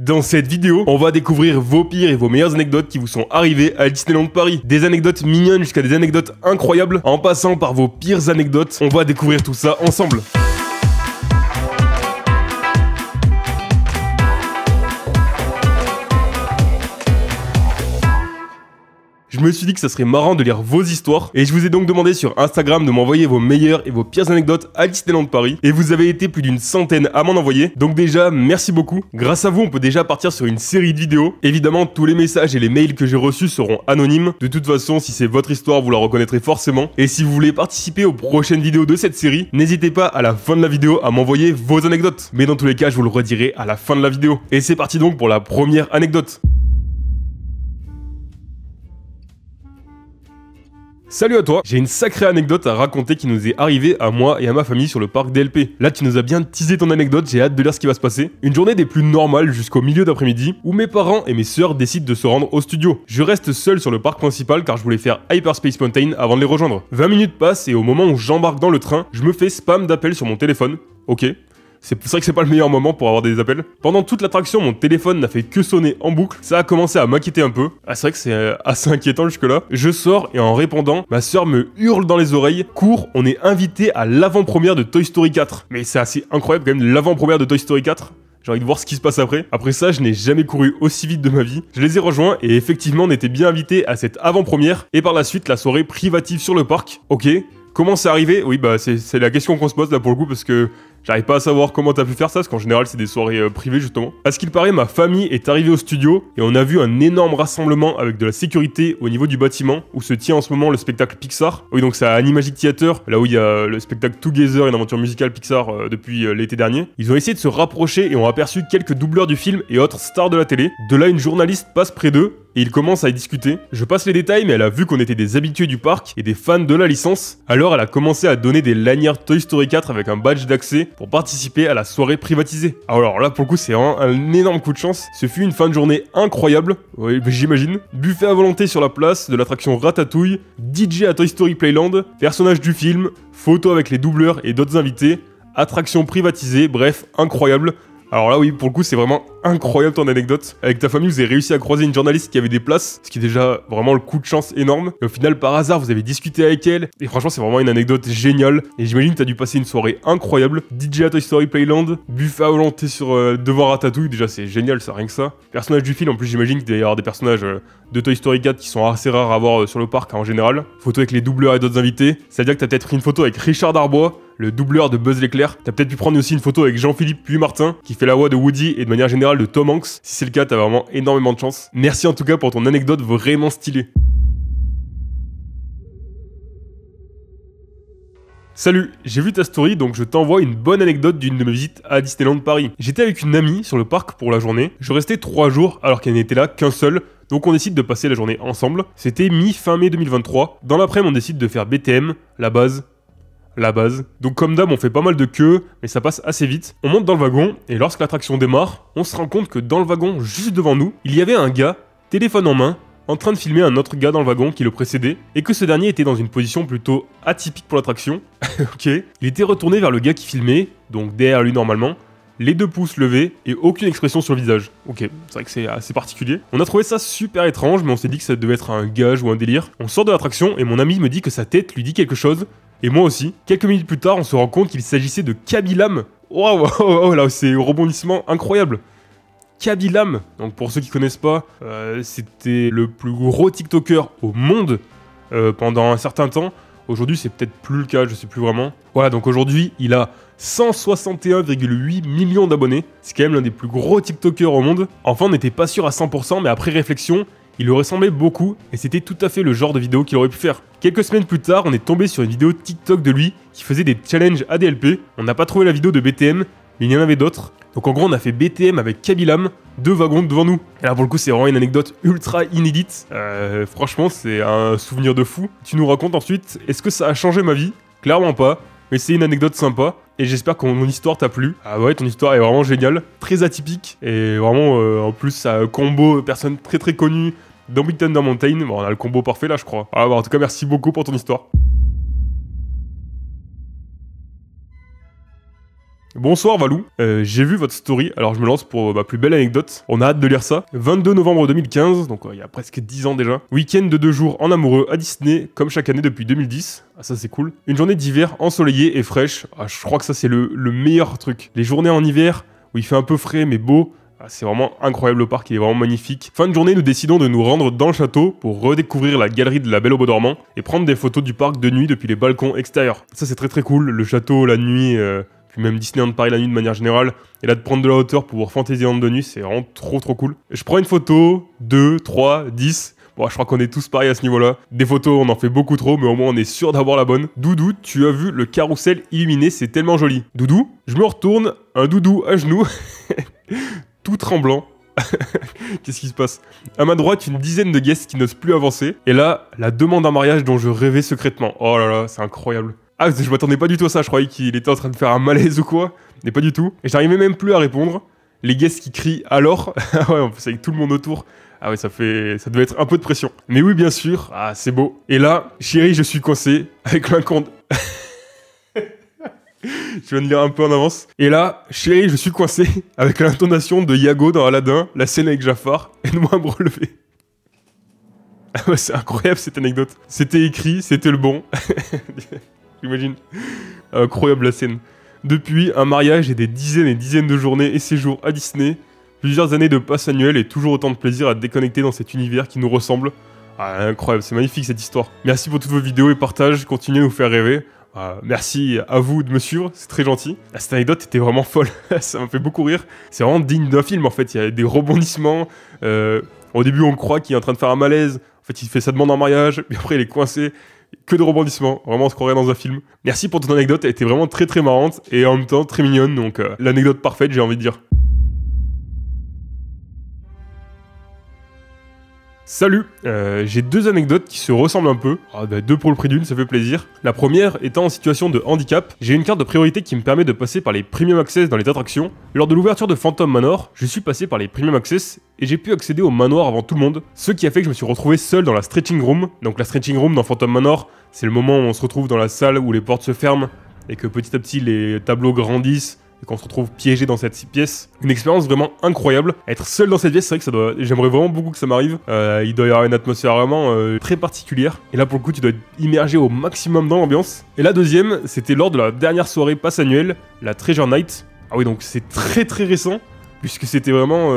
Dans cette vidéo, on va découvrir vos pires et vos meilleures anecdotes qui vous sont arrivées à Disneyland Paris. Des anecdotes mignonnes jusqu'à des anecdotes incroyables. En passant par vos pires anecdotes, on va découvrir tout ça ensemble. Je me suis dit que ça serait marrant de lire vos histoires et je vous ai donc demandé sur Instagram de m'envoyer vos meilleures et vos pires anecdotes à Disneyland Paris et vous avez été plus d'une centaine à m'en envoyer. Donc déjà, merci beaucoup. Grâce à vous, on peut déjà partir sur une série de vidéos. Évidemment, tous les messages et les mails que j'ai reçus seront anonymes. De toute façon, si c'est votre histoire, vous la reconnaîtrez forcément. Et si vous voulez participer aux prochaines vidéos de cette série, n'hésitez pas à la fin de la vidéo à m'envoyer vos anecdotes. Mais dans tous les cas, je vous le redirai à la fin de la vidéo. Et c'est parti donc pour la première anecdote. Salut à toi, j'ai une sacrée anecdote à raconter qui nous est arrivée à moi et à ma famille sur le parc DLP. Là tu nous as bien teasé ton anecdote, j'ai hâte de lire ce qui va se passer. Une journée des plus normales jusqu'au milieu d'après-midi où mes parents et mes sœurs décident de se rendre au studio. Je reste seul sur le parc principal car je voulais faire Hyperspace Mountain avant de les rejoindre. 20 minutes passent et au moment où j'embarque dans le train, je me fais spam d'appels sur mon téléphone. Ok. C'est vrai que c'est pas le meilleur moment pour avoir des appels. Pendant toute l'attraction, mon téléphone n'a fait que sonner en boucle. Ça a commencé à m'inquiéter un peu. Ah, c'est vrai que c'est assez inquiétant jusque-là. Je sors et en répondant, ma sœur me hurle dans les oreilles. Cours, on est invité à l'avant-première de Toy Story 4. Mais c'est assez incroyable quand même, l'avant-première de Toy Story 4. J'ai envie de voir ce qui se passe après. Après ça, je n'ai jamais couru aussi vite de ma vie. Je les ai rejoints et effectivement, on était bien invités à cette avant-première. Et par la suite, la soirée privative sur le parc. Ok. Comment c'est arrivé? Oui, bah c'est la question qu'on se pose là pour le coup parce que j'arrive pas à savoir comment t'as pu faire ça parce qu'en général c'est des soirées privées justement. À ce qu'il paraît, ma famille est arrivée au studio et on a vu un énorme rassemblement avec de la sécurité au niveau du bâtiment où se tient en ce moment le spectacle Pixar. Oui, donc c'est à Animagic Theater, là où il y a le spectacle Together, une aventure musicale Pixar depuis l'été dernier. Ils ont essayé de se rapprocher et ont aperçu quelques doubleurs du film et autres stars de la télé. De là, une journaliste passe près d'eux et ils commencent à y discuter. Je passe les détails, mais elle a vu qu'on était des habitués du parc et des fans de la licence. Alors elle a commencé à donner des lanières Toy Story 4 avec un badge d'accès pour participer à la soirée privatisée. Alors là, pour le coup, c'est vraiment un énorme coup de chance. Ce fut une fin de journée incroyable, oui, j'imagine. Buffet à volonté sur la place de l'attraction Ratatouille, DJ à Toy Story Playland, personnages du film, photos avec les doubleurs et d'autres invités, attraction privatisée, bref, incroyable. Alors là, oui, pour le coup, c'est vraiment incroyable ton anecdote. Avec ta famille, vous avez réussi à croiser une journaliste qui avait des places, ce qui est déjà vraiment le coup de chance énorme. Et au final, par hasard, vous avez discuté avec elle. Et franchement, c'est vraiment une anecdote géniale. Et j'imagine que t'as dû passer une soirée incroyable. DJ à Toy Story Playland, buffet à volonté devant Ratatouille. Déjà, c'est génial, ça, rien que ça. Personnage du film, en plus, j'imagine qu'il doit y avoir des personnages de Toy Story 4 qui sont assez rares à voir sur le parc en général. Photo avec les doubleurs et d'autres invités. C'est-à-dire que t'as peut-être pris une photo avec Richard Darbois, le doubleur de Buzz l'éclair. T'as peut-être pu prendre aussi une photo avec Jean-Philippe Puy-Martin, qui fait la voix de Woody et de manière générale de Tom Hanks. Si c'est le cas, t'as vraiment énormément de chance. Merci en tout cas pour ton anecdote vraiment stylée. Salut, j'ai vu ta story donc je t'envoie une bonne anecdote d'une de mes visites à Disneyland Paris. J'étais avec une amie sur le parc pour la journée. Je restais 3 jours alors qu'elle n'était là qu'un seul. Donc on décide de passer la journée ensemble. C'était mi-fin mai 2023. Dans l'après-midi, on décide de faire BTM, la base. Donc comme d'hab, on fait pas mal de queues, mais ça passe assez vite. On monte dans le wagon, et lorsque l'attraction démarre, on se rend compte que dans le wagon, juste devant nous, il y avait un gars, téléphone en main, en train de filmer un autre gars dans le wagon qui le précédait, et que ce dernier était dans une position plutôt atypique pour l'attraction. Ok. Il était retourné vers le gars qui filmait, donc derrière lui normalement, les 2 pouces levés et aucune expression sur le visage. Ok, c'est vrai que c'est assez particulier. On a trouvé ça super étrange, mais on s'est dit que ça devait être un gage ou un délire. On sort de l'attraction et mon ami me dit que sa tête lui dit quelque chose, et moi aussi. Quelques minutes plus tard, on se rend compte qu'il s'agissait de Kabylam. Waouh, là, c'est un rebondissement incroyable. Kabylam, donc pour ceux qui connaissent pas, c'était le plus gros TikToker au monde pendant un certain temps. Aujourd'hui, c'est peut-être plus le cas, je sais plus vraiment. Voilà, donc aujourd'hui, il a 161,8 millions d'abonnés. C'est quand même l'un des plus gros TikTokers au monde. Enfin, on n'était pas sûr à 100%, mais après réflexion, il lui ressemblait beaucoup et c'était tout à fait le genre de vidéo qu'il aurait pu faire. Quelques semaines plus tard, on est tombé sur une vidéo TikTok de lui qui faisait des challenges ADLP. On n'a pas trouvé la vidéo de BTM, mais il y en avait d'autres. Donc en gros, on a fait BTM avec Kabylam, 2 wagons devant nous. Et là, pour le coup, c'est vraiment une anecdote ultra inédite. Franchement, c'est un souvenir de fou. Tu nous racontes ensuite, est-ce que ça a changé ma vie? Clairement pas. Mais c'est une anecdote sympa, et j'espère que mon histoire t'a plu. Ah ouais, ton histoire est vraiment géniale, très atypique, et vraiment, en plus, ça a un combo personne très très connue dans Big Thunder Mountain. Bon, on a le combo parfait là, je crois. Ah bah, en tout cas, merci beaucoup pour ton histoire. Bonsoir Valou, j'ai vu votre story, alors je me lance pour ma plus belle anecdote. On a hâte de lire ça. 22 novembre 2015, donc il y a presque 10 ans déjà. Week-end de 2 jours en amoureux à Disney, comme chaque année depuis 2010. Ah ça c'est cool. Une journée d'hiver ensoleillée et fraîche. Ah, je crois que ça c'est le meilleur truc. Les journées en hiver, où il fait un peu frais mais beau, c'est vraiment incroyable, le parc, il est vraiment magnifique. Fin de journée, nous décidons de nous rendre dans le château pour redécouvrir la galerie de la Belle au Bois dormant et prendre des photos du parc de nuit depuis les balcons extérieurs. Ça c'est très cool, le château la nuit, puis même Disneyland Paris la nuit de manière générale. Et là de prendre de la hauteur pour voir Fantasyland de nuit, c'est vraiment trop cool. Je prends une photo, 2, 3, 10... Bon, je crois qu'on est tous pareils à ce niveau-là. Des photos, on en fait beaucoup trop, mais au moins on est sûr d'avoir la bonne. Doudou, tu as vu le carrousel illuminé, c'est tellement joli. Doudou, je me retourne, un doudou à genoux, tout tremblant. Qu'est-ce qui se passe? À ma droite, une dizaine de guests qui n'osent plus avancer. Et là, la demande en mariage dont je rêvais secrètement. Oh là là, c'est incroyable. Ah, je m'attendais pas du tout à ça, je croyais qu'il était en train de faire un malaise ou quoi. Mais pas du tout. Et j'arrivais même plus à répondre. Les guests qui crient alors. Ah ouais, en plus avec tout le monde autour. Ah ouais, ça devait être un peu de pression. Mais oui, bien sûr. Ah, c'est beau. Et là, chérie, je suis coincé avec l'incond... Je viens de lire un peu en avance. Et là, chérie, je suis coincé avec l'intonation de Iago dans Aladdin, la scène avec Jafar, aide-moi à me relever. Ah ouais, c'est incroyable cette anecdote. C'était écrit, c'était le bon. J'imagine. Incroyable la scène. Depuis, un mariage et des dizaines et dizaines de journées et séjours à Disney, plusieurs années de passe annuelle et toujours autant de plaisir à déconnecter dans cet univers qui nous ressemble. Ah, incroyable, c'est magnifique cette histoire. Merci pour toutes vos vidéos et partages, continuez à nous faire rêver. Merci à vous de me suivre, c'est très gentil. Cette anecdote était vraiment folle, ça m'a fait beaucoup rire. C'est vraiment digne d'un film en fait, il y a des rebondissements. Au début on croit qu'il est en train de faire un malaise, en fait il fait sa demande en mariage, puis après il est coincé. Que de rebondissements, vraiment on se croirait dans un film. Merci pour ton anecdote, elle était vraiment très marrante et en même temps très mignonne, donc l'anecdote parfaite j'ai envie de dire. Salut, j'ai deux anecdotes qui se ressemblent un peu. Deux pour le prix d'une, ça fait plaisir. La première étant en situation de handicap, j'ai une carte de priorité qui me permet de passer par les Premium Access dans les attractions. Lors de l'ouverture de Phantom Manor, je suis passé par les Premium Access et j'ai pu accéder au manoir avant tout le monde. Ce qui a fait que je me suis retrouvé seul dans la Stretching Room. Donc la Stretching Room dans Phantom Manor, c'est le moment où on se retrouve dans la salle où les portes se ferment et que petit à petit les tableaux grandissent. Et qu'on se retrouve piégé dans cette pièce. Une expérience vraiment incroyable. Être seul dans cette pièce, c'est vrai que ça doit... J'aimerais vraiment beaucoup que ça m'arrive. Il doit y avoir une atmosphère vraiment très particulière. Et là, pour le coup, tu dois être immergé au maximum dans l'ambiance. Et la deuxième, c'était lors de la dernière soirée passe annuelle, la Treasure Night. Ah oui, donc c'est très récent. Puisque c'était vraiment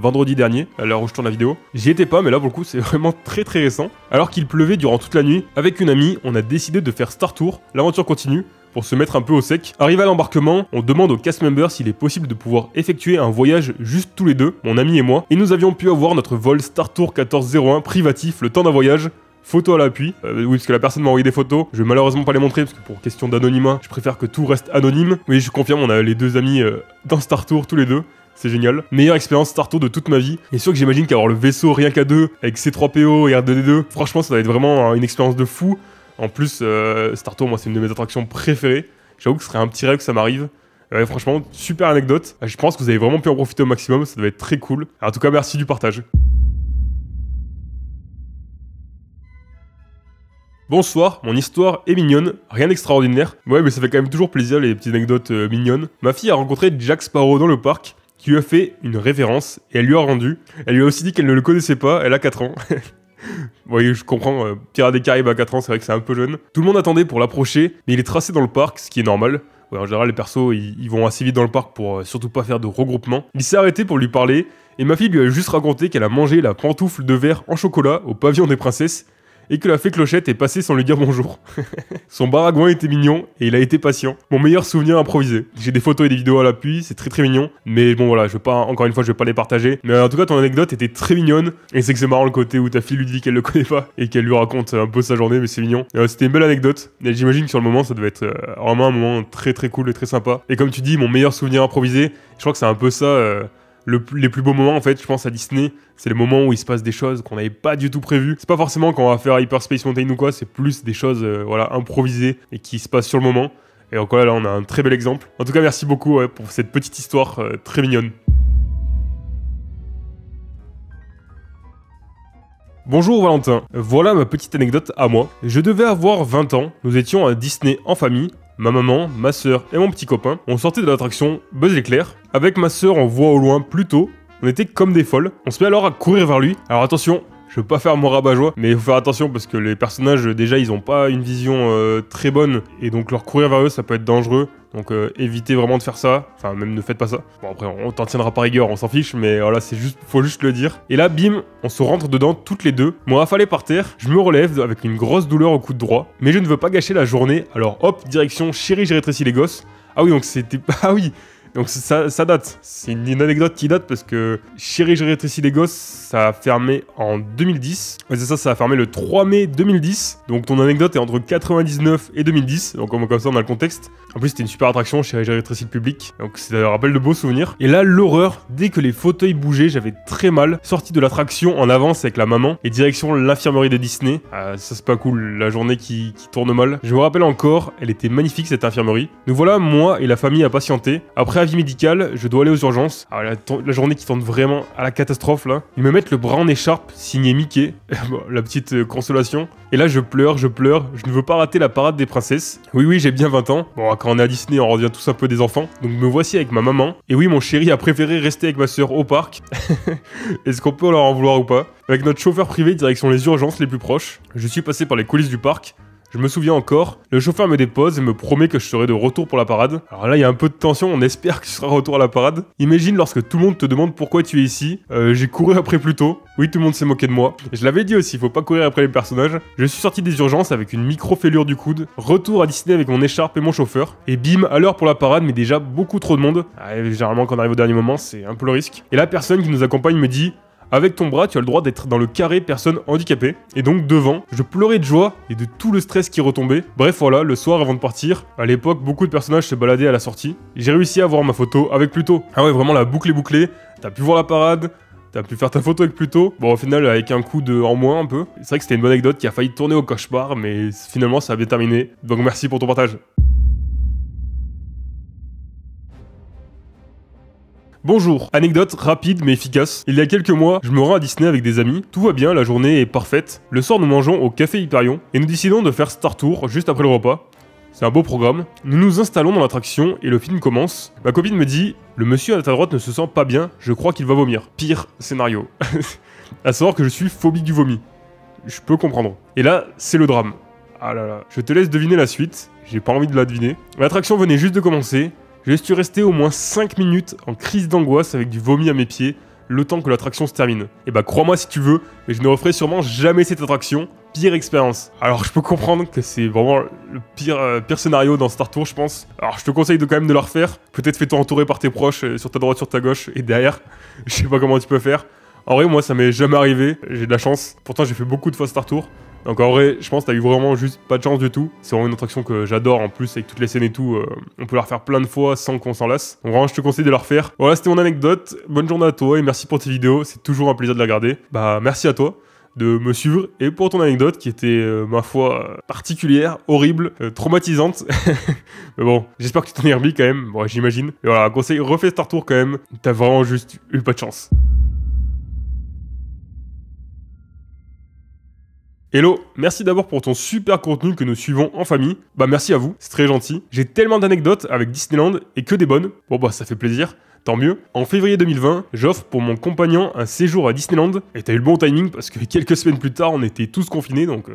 vendredi dernier, à l'heure où je tourne la vidéo. J'y étais pas, mais là pour le coup c'est vraiment très récent. Alors qu'il pleuvait durant toute la nuit, avec une amie, on a décidé de faire Star Tour, l'aventure continue, pour se mettre un peu au sec. Arrivé à l'embarquement, on demande aux cast members s'il est possible de pouvoir effectuer un voyage juste tous les deux, mon ami et moi, et nous avions pu avoir notre vol Star Tour 1401 privatif le temps d'un voyage. Photo à l'appui, oui parce que la personne m'a envoyé des photos, je vais malheureusement pas les montrer parce que pour question d'anonymat, je préfère que tout reste anonyme. Oui je confirme, on a les deux amis dans Star Tour tous les deux, c'est génial. Meilleure expérience Star Tour de toute ma vie. Et sûr que j'imagine qu'avoir le vaisseau rien qu'à deux, avec C3PO et R2D2, franchement ça va être vraiment une expérience de fou. En plus, Star Tour moi c'est une de mes attractions préférées, j'avoue que ce serait un petit rêve que ça m'arrive. Ouais, franchement, super anecdote, je pense que vous avez vraiment pu en profiter au maximum, ça doit être très cool. En tout cas merci du partage. Bonsoir, mon histoire est mignonne, rien d'extraordinaire. Ouais, mais ça fait quand même toujours plaisir les petites anecdotes mignonnes. Ma fille a rencontré Jack Sparrow dans le parc, qui lui a fait une révérence, et elle lui a rendu. Elle lui a aussi dit qu'elle ne le connaissait pas, elle a 4 ans. Oui, je comprends, Pirates des Caraïbes à 4 ans, c'est vrai que c'est un peu jeune. Tout le monde attendait pour l'approcher, mais il est tracé dans le parc, ce qui est normal. Ouais, en général, les persos, ils vont assez vite dans le parc pour surtout pas faire de regroupement. Il s'est arrêté pour lui parler, et ma fille lui a juste raconté qu'elle a mangé la pantoufle de verre en chocolat au pavillon des princesses, et que la fée Clochette est passée sans lui dire bonjour. Son baragouin était mignon, et il a été patient. Mon meilleur souvenir improvisé. J'ai des photos et des vidéos à l'appui, c'est très mignon, mais bon voilà, encore une fois, je vais pas les partager. Mais en tout cas, ton anecdote était très mignonne, et c'est que c'est marrant le côté où ta fille lui dit qu'elle le connaît pas, et qu'elle lui raconte un peu sa journée, mais c'est mignon. C'était une belle anecdote, et j'imagine que sur le moment, ça devait être vraiment un moment très cool et très sympa. Et comme tu dis, mon meilleur souvenir improvisé, je crois que c'est un peu ça... les plus beaux moments en fait, je pense à Disney, c'est les moments où il se passe des choses qu'on n'avait pas du tout prévues. C'est pas forcément quand on va faire Hyperspace Mountain ou quoi, c'est plus des choses voilà, improvisées et qui se passent sur le moment. Et encore là, on a un très bel exemple. En tout cas, merci beaucoup pour cette petite histoire très mignonne. Bonjour Valentin, voilà ma petite anecdote à moi. Je devais avoir 20 ans, nous étions à Disney en famille. Ma maman, ma soeur et mon petit copain, on sortait de l'attraction Buzz l'éclair. Avec ma soeur, on voit au loin plus tôt. On était comme des folles. On se met alors à courir vers lui. Alors attention, je veux pas faire mon rabat-joie, mais il faut faire attention parce que les personnages, déjà, ils ont pas une vision très bonne. Et donc leur courir vers eux, ça peut être dangereux. Donc évitez vraiment de faire ça. Enfin, même ne faites pas ça. Bon, après, on t'en tiendra par rigueur, on s'en fiche, mais voilà, faut juste le dire. Et là, bim, on se rentre dedans toutes les deux. Moi, affalé par terre, je me relève avec une grosse douleur au coude droit. Mais je ne veux pas gâcher la journée, alors hop, direction chérie, j'ai rétréci les gosses. Ah oui, donc c'était... Ah oui. Donc ça date, c'est une anecdote qui date parce que Chérie j'ai rétréci les gosses, ça a fermé en 2010. Ouais, c'est ça a fermé le 3 mai 2010. Donc ton anecdote est entre 99 et 2010, donc comme ça on a le contexte. En plus c'était une super attraction, Chérie j'ai rétréci le public, donc ça rappelle de beaux souvenirs. Et là l'horreur, dès que les fauteuils bougeaient, j'avais très mal. Sorti de l'attraction en avance avec la maman et direction l'infirmerie de Disney. Ah, ça c'est pas cool, la journée qui tourne mal. Je me rappelle encore, elle était magnifique cette infirmerie. Nous voilà, moi et la famille à patienter. Après avis médical, je dois aller aux urgences. Alors, la journée qui tourne vraiment à la catastrophe là. Ils me mettent le bras en écharpe, signé Mickey. Bon, la petite consolation. Et là je pleure, je ne veux pas rater la parade des princesses. Oui, j'ai bien 20 ans. Bon, quand on est à Disney, on redevient tous un peu des enfants. Donc me voici avec ma maman. Et oui, mon chéri a préféré rester avec ma soeur au parc. Est-ce qu'on peut leur en vouloir ou pas? Avec notre chauffeur privé direction les urgences les plus proches. Je suis passé par les coulisses du parc. Je me souviens encore, le chauffeur me dépose et me promet que je serai de retour pour la parade. Alors là, il y a un peu de tension, on espère que tu seras de retour à la parade. Imagine lorsque tout le monde te demande pourquoi tu es ici. J'ai couru après plus tôt. Oui, tout le monde s'est moqué de moi. Je l'avais dit aussi, faut pas courir après les personnages. Je suis sorti des urgences avec une micro-fêlure du coude. Retour à Disney avec mon écharpe et mon chauffeur. Et bim, à l'heure pour la parade, mais déjà beaucoup trop de monde. Généralement, quand on arrive au dernier moment, c'est un peu le risque. Et la personne qui nous accompagne me dit... Avec ton bras, tu as le droit d'être dans le carré personne handicapée. Et donc devant, je pleurais de joie et de tout le stress qui retombait. Bref, voilà, le soir avant de partir, à l'époque, beaucoup de personnages se baladaient à la sortie. J'ai réussi à avoir ma photo avec Pluto. Ah ouais, vraiment la boucle est bouclée. T'as pu voir la parade, t'as pu faire ta photo avec Pluto. Bon, au final, avec un coup en moins un peu. C'est vrai que c'était une bonne anecdote qui a failli tourner au cauchemar, mais finalement, ça a bien terminé. Donc merci pour ton partage. Bonjour, anecdote rapide mais efficace. Il y a quelques mois, je me rends à Disney avec des amis. Tout va bien, la journée est parfaite. Le soir, nous mangeons au Café Hyperion et nous décidons de faire Star Tour juste après le repas. C'est un beau programme. Nous nous installons dans l'attraction et le film commence. Ma copine me dit « Le monsieur à ta droite ne se sent pas bien, je crois qu'il va vomir. » Pire scénario. À savoir que je suis phobique du vomi. Je peux comprendre. Et là, c'est le drame. Ah là là. Je te laisse deviner la suite. J'ai pas envie de la deviner. L'attraction venait juste de commencer. Je suis resté au moins 5 minutes en crise d'angoisse avec du vomi à mes pieds, le temps que l'attraction se termine. Et bah crois-moi si tu veux, mais je ne referai sûrement jamais cette attraction. Pire expérience. Alors je peux comprendre que c'est vraiment le pire scénario dans Star Tour, je pense. Alors je te conseille quand même de la refaire. Peut-être fais-toi entourer par tes proches, sur ta droite, sur ta gauche, et derrière. Je sais pas comment tu peux faire. En vrai, moi ça m'est jamais arrivé, j'ai de la chance. Pourtant j'ai fait beaucoup de fois Star Tour. Donc en vrai, je pense que t'as eu vraiment juste pas de chance du tout. C'est vraiment une attraction que j'adore en plus, avec toutes les scènes et tout. On peut la refaire plein de fois sans qu'on s'en lasse. Donc vraiment, je te conseille de la refaire. Voilà, c'était mon anecdote. Bonne journée à toi et merci pour tes vidéos. C'est toujours un plaisir de la regarder. Bah, merci à toi de me suivre et pour ton anecdote qui était, ma foi, particulière, horrible, traumatisante. Mais bon, j'espère que tu t'en es remis quand même. Bon, j'imagine. Et voilà, conseil, refais Star Tour quand même. T'as vraiment juste eu pas de chance. Hello, merci d'abord pour ton super contenu que nous suivons en famille. Bah merci à vous, c'est très gentil. J'ai tellement d'anecdotes avec Disneyland et que des bonnes. Bon bah ça fait plaisir, tant mieux. En février 2020, j'offre pour mon compagnon un séjour à Disneyland. Et t'as eu le bon timing parce que quelques semaines plus tard, on était tous confinés, donc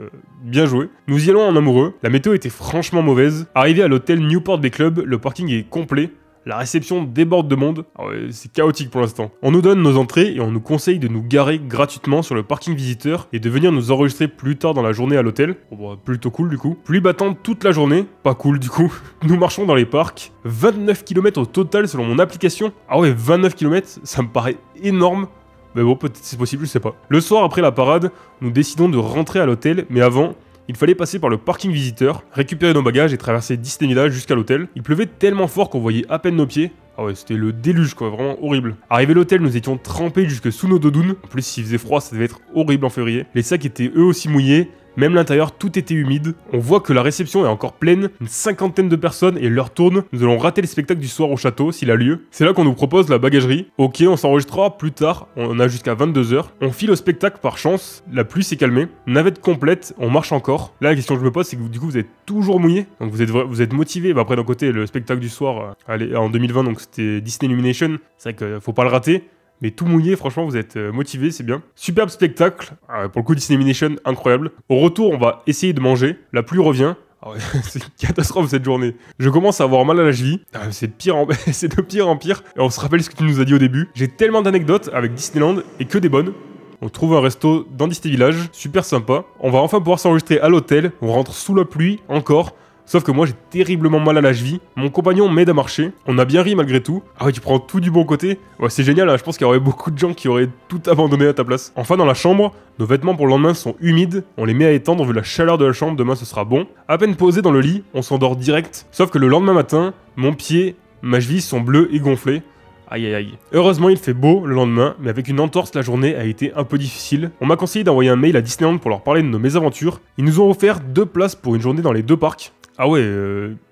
bien joué. Nous y allons en amoureux. La météo était franchement mauvaise. Arrivé à l'hôtel Newport Bay Club, le parking est complet. La réception déborde de monde. Ah ouais, c'est chaotique pour l'instant. On nous donne nos entrées et on nous conseille de nous garer gratuitement sur le parking visiteur et de venir nous enregistrer plus tard dans la journée à l'hôtel. Bon bah, plutôt cool du coup. Pluie battante toute la journée. Pas cool du coup. Nous marchons dans les parcs. 29 km au total selon mon application. Ah ouais, 29 km, ça me paraît énorme. Mais bon, peut-être c'est possible, je sais pas. Le soir après la parade, nous décidons de rentrer à l'hôtel, mais avant... Il fallait passer par le parking visiteur, récupérer nos bagages et traverser Disney Village jusqu'à l'hôtel. Il pleuvait tellement fort qu'on voyait à peine nos pieds. Ah ouais, c'était le déluge quoi, vraiment horrible. Arrivé à l'hôtel, nous étions trempés jusque sous nos doudounes. En plus, s'il faisait froid, ça devait être horrible en février. Les sacs étaient eux aussi mouillés. Même l'intérieur, tout était humide. On voit que la réception est encore pleine, une cinquantaine de personnes et l'heure tourne. Nous allons rater le spectacle du soir au château s'il a lieu. C'est là qu'on nous propose la bagagerie. Ok, on s'enregistrera plus tard, on a jusqu'à 22 h. On file au spectacle par chance, la pluie s'est calmée. Navette complète, on marche encore. Là, la question que je me pose, c'est que du coup, vous êtes toujours mouillé. Donc vous êtes motivé. Bah, après, d'un côté, le spectacle du soir, en 2020, donc c'était Disney Illumination. C'est vrai qu'il faut pas le rater. Mais tout mouillé, franchement, vous êtes motivé, c'est bien. Superbe spectacle. Pour le coup, Disney Illumination, incroyable. Au retour, on va essayer de manger. La pluie revient. Ah ouais, c'est une catastrophe cette journée. Je commence à avoir mal à la cheville. C'est de pire en pire. Et on se rappelle ce que tu nous as dit au début. J'ai tellement d'anecdotes avec Disneyland et que des bonnes. On trouve un resto dans Disney Village, super sympa. On va enfin pouvoir s'enregistrer à l'hôtel. On rentre sous la pluie, encore. Sauf que moi j'ai terriblement mal à la cheville. Mon compagnon m'aide à marcher. On a bien ri malgré tout. Ah ouais, tu prends tout du bon côté. Ouais, c'est génial, hein. Je pense qu'il y aurait beaucoup de gens qui auraient tout abandonné à ta place. Enfin, dans la chambre, nos vêtements pour le lendemain sont humides. On les met à étendre vu la chaleur de la chambre. Demain ce sera bon. À peine posé dans le lit, on s'endort direct. Sauf que le lendemain matin, mon pied, ma cheville sont bleus et gonflés. Aïe aïe aïe. Heureusement il fait beau le lendemain, mais avec une entorse la journée a été un peu difficile. On m'a conseillé d'envoyer un mail à Disneyland pour leur parler de nos mésaventures. Ils nous ont offert 2 places pour une journée dans les 2 parcs. Ah ouais,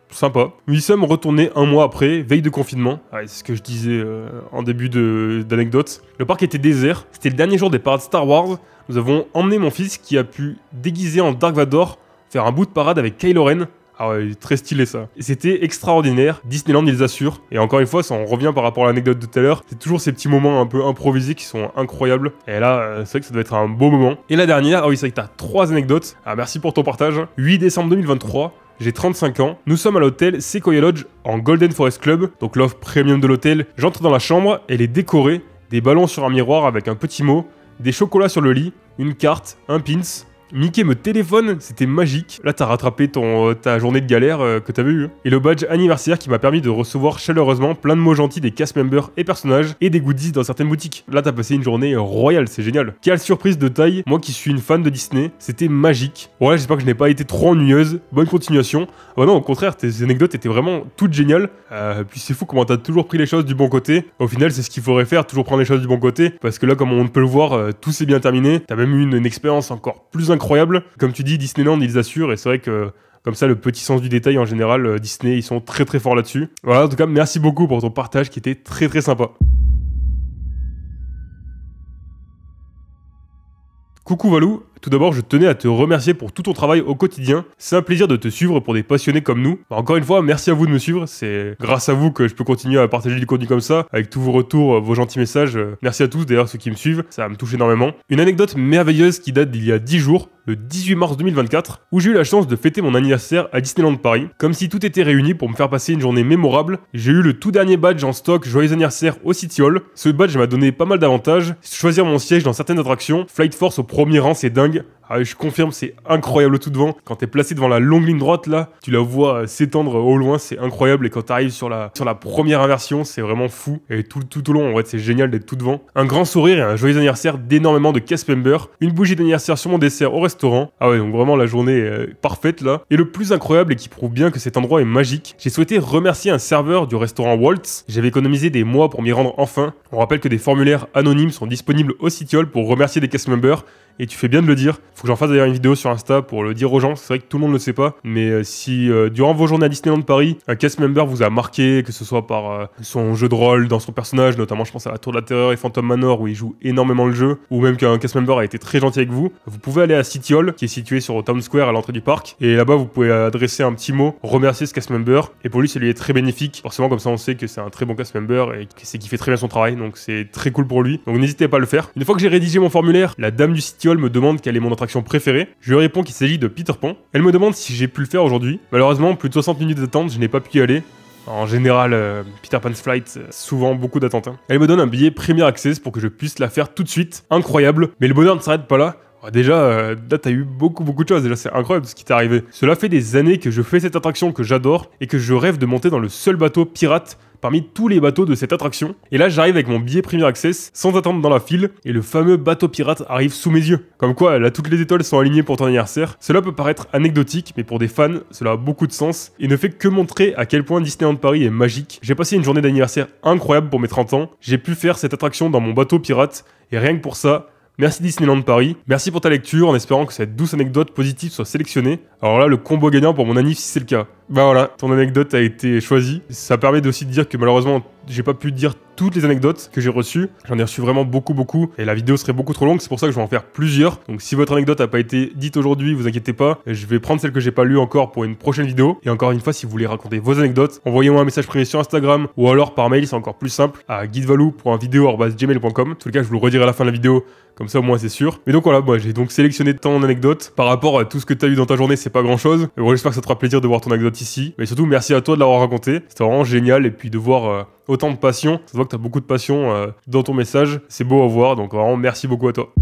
sympa. Nous y sommes retournés un mois après, veille de confinement. Ouais, c'est ce que je disais en début d'anecdote. Le parc était désert, c'était le dernier jour des parades Star Wars. Nous avons emmené mon fils qui a pu déguiser en Dark Vador, faire un bout de parade avec Kylo Ren. Ah ouais, très stylé ça. C'était extraordinaire, Disneyland ils assurent. Et encore une fois, ça on revient par rapport à l'anecdote de tout à l'heure, c'est toujours ces petits moments un peu improvisés qui sont incroyables. Et là, c'est vrai que ça doit être un beau moment. Et la dernière, ah oui c'est vrai que t'as 3 anecdotes. Ah merci pour ton partage. 8 décembre 2023. J'ai 35 ans, nous sommes à l'hôtel Sequoia Lodge en Golden Forest Club, donc l'offre premium de l'hôtel. J'entre dans la chambre, elle est décorée, des ballons sur un miroir avec un petit mot, des chocolats sur le lit, une carte, un pins. Mickey me téléphone, c'était magique. Là, t'as rattrapé ta journée de galère que t'avais eue. Et le badge anniversaire qui m'a permis de recevoir chaleureusement plein de mots gentils des cast members et personnages et des goodies dans certaines boutiques. Là, t'as passé une journée royale, c'est génial. Quelle surprise de taille, moi qui suis une fan de Disney, c'était magique. Voilà, j'espère que je n'ai pas été trop ennuyeuse. Bonne continuation. Oh non, au contraire, tes anecdotes étaient vraiment toutes géniales. Puis c'est fou comment t'as toujours pris les choses du bon côté. Au final, c'est ce qu'il faudrait faire, toujours prendre les choses du bon côté. Parce que là, comme on peut le voir, tout s'est bien terminé. T'as même eu une expérience encore plus incroyable. Comme tu dis, Disneyland, ils assurent, et c'est vrai que comme ça, le petit sens du détail en général, Disney, ils sont très très forts là-dessus. Voilà, en tout cas, merci beaucoup pour ton partage qui était très très sympa. Coucou Valou, tout d'abord je tenais à te remercier pour tout ton travail au quotidien. C'est un plaisir de te suivre pour des passionnés comme nous. Encore une fois, merci à vous de me suivre, c'est grâce à vous que je peux continuer à partager du contenu comme ça, avec tous vos retours, vos gentils messages. Merci à tous d'ailleurs ceux qui me suivent, ça me touche énormément. Une anecdote merveilleuse qui date d'il y a 10 jours, le 18 mars 2024, où j'ai eu la chance de fêter mon anniversaire à Disneyland Paris. Comme si tout était réuni pour me faire passer une journée mémorable, j'ai eu le tout dernier badge en stock Joyeux anniversaire au City Hall. Ce badge m'a donné pas mal d'avantages, choisir mon siège dans certaines attractions, Flight Force au premier rang c'est dingue. Ah, je confirme, c'est incroyable tout devant. Quand t'es placé devant la longue ligne droite là, tu la vois s'étendre au loin, c'est incroyable. Et quand t'arrives sur la première inversion, c'est vraiment fou. Et tout au long, en vrai, c'est génial d'être tout devant. Un grand sourire et un joyeux anniversaire d'énormément de cast members. Une bougie d'anniversaire sur mon dessert au restaurant. Ah ouais, donc vraiment la journée est parfaite là. Et le plus incroyable et qui prouve bien que cet endroit est magique, j'ai souhaité remercier un serveur du restaurant Waltz. J'avais économisé des mois pour m'y rendre enfin. On rappelle que des formulaires anonymes sont disponibles au City Hall pour remercier des cast members. Et tu fais bien de le dire. Faut que j'en fasse d'ailleurs une vidéo sur Insta pour le dire aux gens. C'est vrai que tout le monde ne le sait pas. Mais si durant vos journées à Disneyland Paris, un cast member vous a marqué, que ce soit par son jeu de rôle dans son personnage, notamment je pense à la Tour de la Terreur et Phantom Manor où il joue énormément le jeu, ou même qu'un cast member a été très gentil avec vous, vous pouvez aller à City Hall, qui est situé sur Town Square à l'entrée du parc. Et là-bas, vous pouvez adresser un petit mot, remercier ce cast member. Et pour lui, ça lui est très bénéfique. Forcément, comme ça, on sait que c'est un très bon cast member et qu'il fait très bien son travail. Donc c'est très cool pour lui. Donc n'hésitez pas à le faire. Une fois que j'ai rédigé mon formulaire, la dame du City Hall me demande quelle est mon attraction préférée. Je lui réponds qu'il s'agit de Peter Pan. Elle me demande si j'ai pu le faire aujourd'hui. Malheureusement, plus de 60 minutes d'attente, je n'ai pas pu y aller. En général, Peter Pan's Flight, souvent beaucoup d'attente. Elle me donne un billet Premier Access pour que je puisse la faire tout de suite. Incroyable. Mais le bonheur ne s'arrête pas là. Déjà, là t'as eu beaucoup de choses, déjà c'est incroyable ce qui t'est arrivé. Cela fait des années que je fais cette attraction que j'adore et que je rêve de monter dans le seul bateau pirate parmi tous les bateaux de cette attraction. Et là j'arrive avec mon billet Premier Access, sans attendre dans la file, et le fameux bateau pirate arrive sous mes yeux. Comme quoi, là toutes les étoiles sont alignées pour ton anniversaire. Cela peut paraître anecdotique, mais pour des fans, cela a beaucoup de sens, et ne fait que montrer à quel point Disneyland Paris est magique. J'ai passé une journée d'anniversaire incroyable pour mes 30 ans, j'ai pu faire cette attraction dans mon bateau pirate, et rien que pour ça, Merci Disneyland Paris. Merci pour ta lecture en espérant que cette douce anecdote positive soit sélectionnée. Alors là, le combo gagnant pour mon anniv si c'est le cas. Bah voilà, ton anecdote a été choisie. Ça permet aussi de dire que malheureusement, j'ai pas pu dire toutes les anecdotes que j'ai reçues. J'en ai reçu vraiment beaucoup et la vidéo serait beaucoup trop longue, c'est pour ça que je vais en faire plusieurs. Donc si votre anecdote n'a pas été dite aujourd'hui, vous inquiétez pas, je vais prendre celle que j'ai pas lue encore pour une prochaine vidéo. Et encore une fois, si vous voulez raconter vos anecdotes, envoyez-moi un message privé sur Instagram ou alors par mail, c'est encore plus simple, à guidevalou.video@gmail.com. En tout cas, je vous le redirai à la fin de la vidéo, comme ça au moins c'est sûr. Mais donc voilà, moi j'ai donc sélectionné ton anecdote. Par rapport à tout ce que tu as eu dans ta journée, c'est pas grand chose. Mais bon, j'espère que ça te fera plaisir de voir ton anecdote ici. Mais surtout, merci à toi de l'avoir raconté. C'était vraiment génial. Et puis de voir autant de passion. Ça se voit que tu as beaucoup de passion dans ton message. C'est beau à voir. Donc vraiment, merci beaucoup à toi.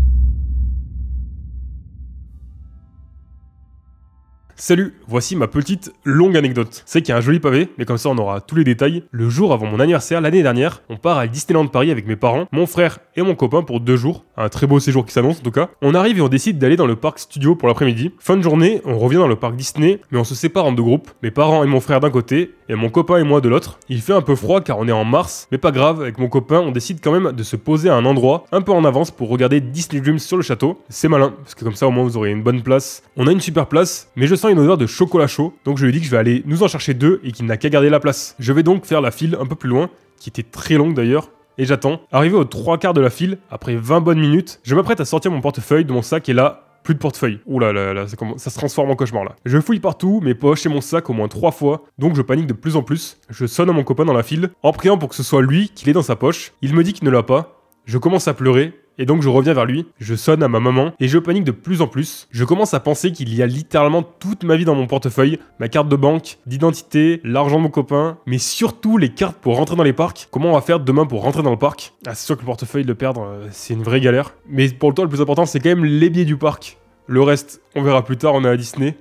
Salut, voici ma petite longue anecdote. C'est qu'il y a un joli pavé, mais comme ça on aura tous les détails. Le jour avant mon anniversaire, l'année dernière, on part à Disneyland Paris avec mes parents, mon frère et mon copain pour 2 jours. Un très beau séjour qui s'annonce en tout cas. On arrive et on décide d'aller dans le parc studio pour l'après-midi. Fin de journée, on revient dans le parc Disney, mais on se sépare en 2 groupes. Mes parents et mon frère d'un côté, et mon copain et moi de l'autre. Il fait un peu froid car on est en mars, mais pas grave, avec mon copain, on décide quand même de se poser à un endroit un peu en avance pour regarder Disney Dreams sur le château. C'est malin, parce que comme ça au moins vous aurez une bonne place. On a une super place, mais je sens une odeur de chocolat chaud, donc je lui dis que je vais aller nous en chercher 2 et qu'il n'a qu'à garder la place. Je vais donc faire la file un peu plus loin, qui était très longue d'ailleurs, et j'attends. Arrivé aux 3/4 de la file, après 20 bonnes minutes, je m'apprête à sortir mon portefeuille de mon sac et là, plus de portefeuille. Ouh là là, ça se transforme en cauchemar là. Je fouille partout, mes poches et mon sac au moins 3 fois, donc je panique de plus en plus. Je sonne à mon copain dans la file, en priant pour que ce soit lui qui l'ait dans sa poche. Il me dit qu'il ne l'a pas. Je commence à pleurer. Et donc je reviens vers lui, je sonne à ma maman et je panique de plus en plus. Je commence à penser qu'il y a littéralement toute ma vie dans mon portefeuille, ma carte de banque, d'identité, l'argent de mon copain, mais surtout les cartes pour rentrer dans les parcs. Comment on va faire demain pour rentrer dans le parc? Ah, c'est sûr que le portefeuille, le perdre, c'est une vraie galère. Mais pour le temps, le plus important, c'est quand même les billets du parc. Le reste, on verra plus tard, on est à Disney.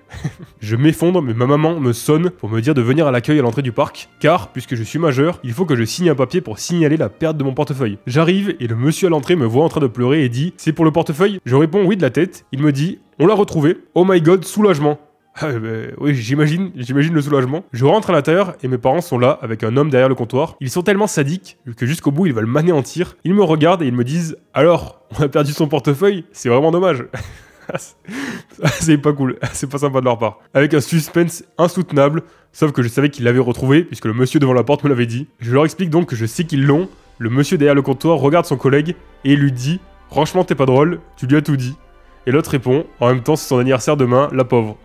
Je m'effondre, mais ma maman me sonne pour me dire de venir à l'accueil à l'entrée du parc, car, puisque je suis majeur, il faut que je signe un papier pour signaler la perte de mon portefeuille. J'arrive, et le monsieur à l'entrée me voit en train de pleurer et dit « C'est pour le portefeuille ?» Je réponds « Oui » de la tête. Il me dit « On l'a retrouvé. Oh my god, soulagement !» Oui, j'imagine le soulagement. Je rentre à l'intérieur et mes parents sont là avec un homme derrière le comptoir. Ils sont tellement sadiques que jusqu'au bout ils veulent m'anéantir. Ils me regardent et ils me disent « Alors, on a perdu son portefeuille? C'est vraiment dommage. » C'est pas cool, c'est pas sympa de leur part. Avec un suspense insoutenable, sauf que je savais qu'ils l'avaient retrouvé puisque le monsieur devant la porte me l'avait dit. Je leur explique donc que je sais qu'ils l'ont. Le monsieur derrière le comptoir regarde son collègue et lui dit « Franchement t'es pas drôle, tu lui as tout dit ». Et l'autre répond, en même temps c'est son anniversaire demain, la pauvre.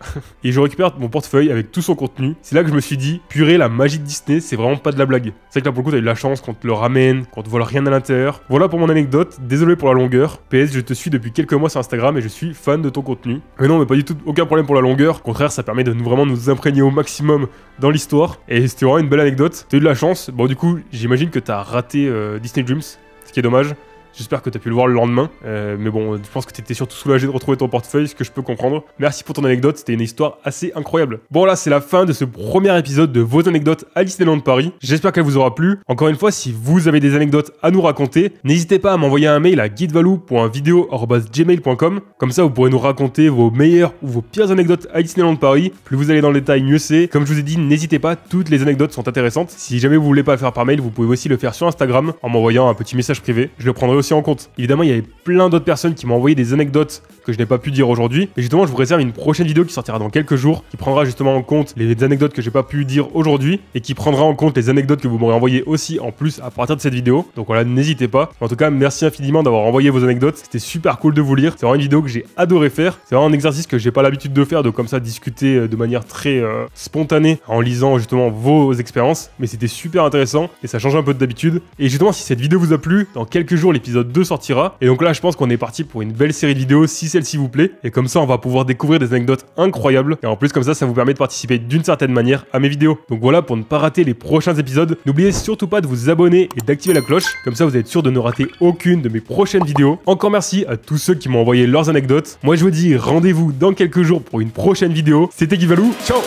Et je récupère mon portefeuille avec tout son contenu. C'est là que je me suis dit, purée, la magie de Disney, c'est vraiment pas de la blague. C'est que là pour le coup t'as eu de la chance qu'on te le ramène, qu'on te vole rien à l'intérieur. Voilà pour mon anecdote, désolé pour la longueur. PS, je te suis depuis quelques mois sur Instagram et je suis fan de ton contenu. Mais non, mais pas du tout, aucun problème pour la longueur. Au contraire, ça permet de vraiment nous imprégner au maximum dans l'histoire. Et c'était vraiment une belle anecdote. T'as eu de la chance. Bon du coup, j'imagine que t'as raté Disney Dreams, ce qui est dommage. J'espère que t'as pu le voir le lendemain, mais bon, je pense que t'étais surtout soulagé de retrouver ton portefeuille, ce que je peux comprendre. Merci pour ton anecdote, c'était une histoire assez incroyable. Bon là, c'est la fin de ce premier épisode de vos anecdotes à Disneyland Paris. J'espère qu'elle vous aura plu. Encore une fois, si vous avez des anecdotes à nous raconter, n'hésitez pas à m'envoyer un mail à guidevalou.video@gmail.com. Comme ça, vous pourrez nous raconter vos meilleures ou vos pires anecdotes à Disneyland Paris. Plus vous allez dans le détail, mieux c'est. Comme je vous ai dit, n'hésitez pas, toutes les anecdotes sont intéressantes. Si jamais vous voulez pas le faire par mail, vous pouvez aussi le faire sur Instagram en m'envoyant un petit message privé. Je le prendrai aussi en compte. Évidemment, il y avait plein d'autres personnes qui m'ont envoyé des anecdotes que je n'ai pas pu dire aujourd'hui. Mais justement, je vous réserve une prochaine vidéo qui sortira dans quelques jours, qui prendra justement en compte les anecdotes que j'ai pas pu dire aujourd'hui et qui prendra en compte les anecdotes que vous m'aurez envoyées aussi en plus à partir de cette vidéo. Donc voilà, n'hésitez pas. En tout cas, merci infiniment d'avoir envoyé vos anecdotes. C'était super cool de vous lire. C'est vraiment une vidéo que j'ai adoré faire. C'est vraiment un exercice que j'ai pas l'habitude de faire, de comme ça discuter de manière très spontanée en lisant justement vos expériences. Mais c'était super intéressant et ça change un peu d'habitude. Et justement, si cette vidéo vous a plu, dans quelques jours, l'épisode 2 sortira. Et donc là, je pense qu'on est parti pour une belle série de vidéos si celle-ci vous plaît. Et comme ça, on va pouvoir découvrir des anecdotes incroyables. Et en plus, comme ça vous permet de participer d'une certaine manière à mes vidéos. Donc voilà, pour ne pas rater les prochains épisodes, n'oubliez surtout pas de vous abonner et d'activer la cloche. Comme ça, vous êtes sûr de ne rater aucune de mes prochaines vidéos. Encore merci à tous ceux qui m'ont envoyé leurs anecdotes. Moi, je vous dis rendez-vous dans quelques jours pour une prochaine vidéo. C'était Guidevalou, ciao!